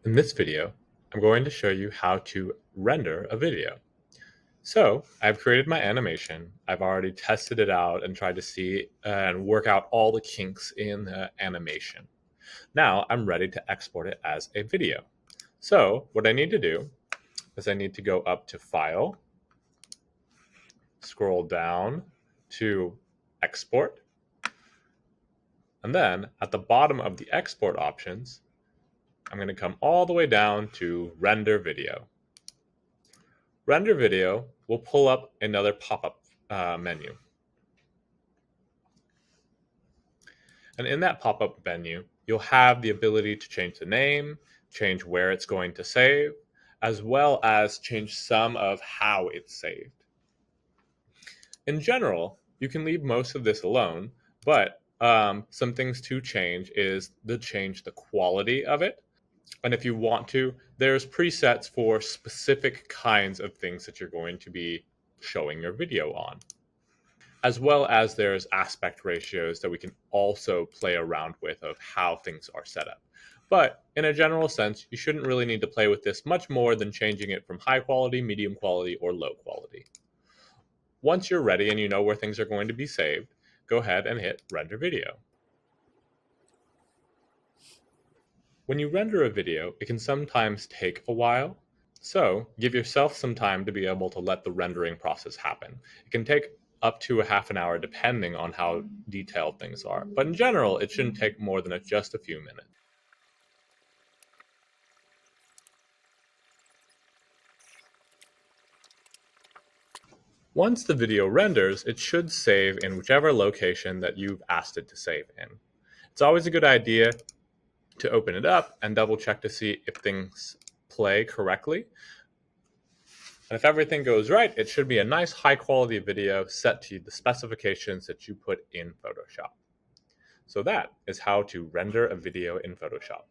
In this video, I'm going to show you how to render a video. So I've created my animation. I've already tested it out and tried to see and work out all the kinks in the animation. Now I'm ready to export it as a video. So what I need to do is I need to go up to File, scroll down to Export, and then at the bottom of the export options, I'm going to come all the way down to Render Video. Render Video will pull up another pop-up menu. And in that pop-up menu, you'll have the ability to change the name, change where it's going to save, as well as change some of how it's saved. In general, you can leave most of this alone, but some things to change is change the quality of it. And if you want to, there's presets for specific kinds of things that you're going to be showing your video on. As well as there's aspect ratios that we can also play around with of how things are set up. But in a general sense, you shouldn't really need to play with this much more than changing it from high quality, medium quality, or low quality. Once you're ready and you know where things are going to be saved, go ahead and hit Render Video. When you render a video, it can sometimes take a while, so give yourself some time to be able to let the rendering process happen. It can take up to a half an hour depending on how detailed things are, but in general, it shouldn't take more than just a few minutes. Once the video renders, it should save in whichever location that you've asked it to save in. It's always a good idea to open it up and double check to see if things play correctly. And if everything goes right, it should be a nice high quality video set to the specifications that you put in Photoshop. So that is how to render a video in Photoshop.